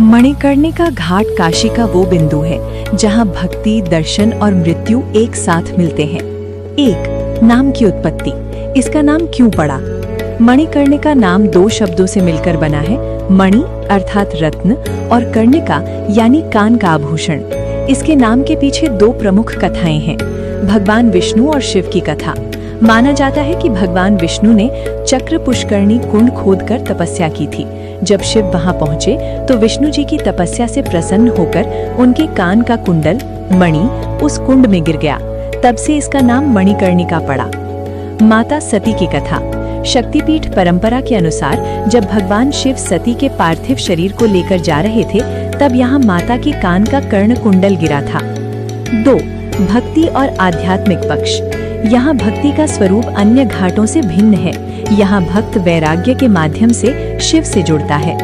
मणिकर्णिका घाट काशी का वो बिंदु है जहाँ भक्ति, दर्शन और मृत्यु एक साथ मिलते हैं। 1. नाम की उत्पत्ति। इसका नाम क्यों पड़ा? मणिकर्णिका नाम दो शब्दों से मिलकर बना है। मणि अर्थात रत्न और कर्णिका यानी कान का आभूषण। इसके नाम के पीछे दो प्रमुख कथाएं हैं, भगवान विष्णु और शिव की कथा। माना जाता है कि भगवान विष्णु ने चक्र पुष्करणी कुंड खोदकर तपस्या की थी। जब शिव वहां पहुंचे तो विष्णु जी की तपस्या से प्रसन्न होकर उनके कान का कुंडल मणि उस कुंड में गिर गया। तब से इसका नाम मणिकर्णिका पड़ा। माता सती की कथा। शक्तिपीठ परंपरा के अनुसार जब भगवान शिव सती के पार्थिव शरीर को लेकर जा रहे थे तब यहाँ माता के कान का कर्ण कुंडल गिरा था। 2. भक्ति और आध्यात्मिक पक्ष। यहाँ भक्ति का स्वरूप अन्य घाटों से भिन्न है। यहाँ भक्त वैराग्य के माध्यम से शिव से जुड़ता है।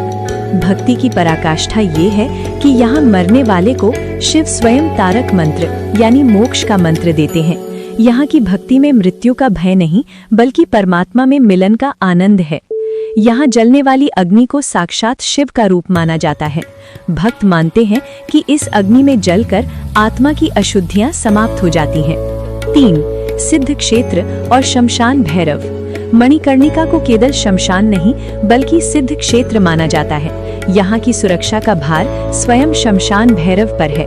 भक्ति की पराकाष्ठा ये है कि यहाँ मरने वाले को शिव स्वयं तारक मंत्र यानी मोक्ष का मंत्र देते हैं। यहाँ की भक्ति में मृत्यु का भय नहीं बल्कि परमात्मा में मिलन का आनंद है। यहाँ जलने वाली अग्नि को साक्षात शिव का रूप माना जाता है। भक्त मानते हैं कि इस अग्नि में जलकर आत्मा की अशुद्धियां समाप्त हो जाती हैं। 3. सिद्ध क्षेत्र और शमशान भैरव। मणिकर्णिका को केवल शमशान नहीं बल्कि सिद्ध क्षेत्र माना जाता है। यहाँ की सुरक्षा का भार स्वयं शमशान भैरव पर है।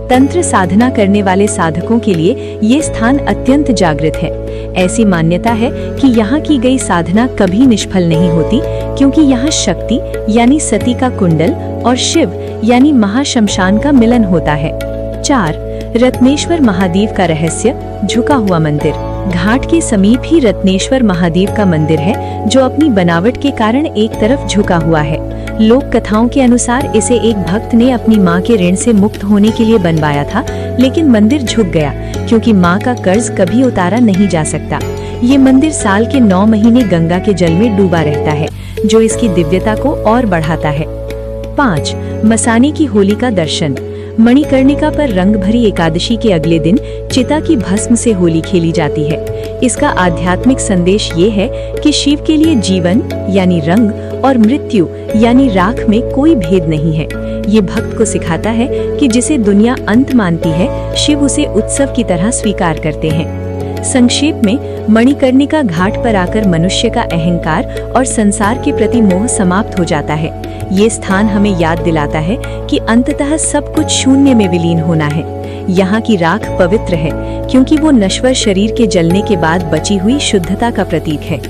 तंत्र साधना करने वाले साधकों के लिए ये स्थान अत्यंत जागृत है। ऐसी मान्यता है कि यहाँ की गई साधना कभी निष्फल नहीं होती, क्योंकि यहाँ शक्ति यानी सती का कुंडल और शिव यानी महाशमशान का मिलन होता है। 4. रत्नेश्वर महादेव का रहस्य। झुका हुआ मंदिर। घाट के समीप ही रत्नेश्वर महादेव का मंदिर है जो अपनी बनावट के कारण एक तरफ झुका हुआ है। लोक कथाओं के अनुसार इसे एक भक्त ने अपनी माँ के ऋण से मुक्त होने के लिए बनवाया था, लेकिन मंदिर झुक गया क्योंकि माँ का कर्ज कभी उतारा नहीं जा सकता। ये मंदिर साल के 9 महीने गंगा के जल में डूबा रहता है, जो इसकी दिव्यता को और बढ़ाता है। 5. मसाने की होली का दर्शन। मणिकर्णिका पर रंग भरी एकादशी के अगले दिन चिता की भस्म से होली खेली जाती है। इसका आध्यात्मिक संदेश ये है कि शिव के लिए जीवन यानी रंग और मृत्यु यानी राख में कोई भेद नहीं है। ये भक्त को सिखाता है कि जिसे दुनिया अंत मानती है, शिव उसे उत्सव की तरह स्वीकार करते हैं। संक्षेप में, मणिकर्णिका घाट पर आकर मनुष्य का अहंकार और संसार के प्रति मोह समाप्त हो जाता है। ये स्थान हमें याद दिलाता है कि अंततः सब कुछ शून्य में विलीन होना है। यहाँ की राख पवित्र है क्योंकि वो नश्वर शरीर के जलने के बाद बची हुई शुद्धता का प्रतीक है।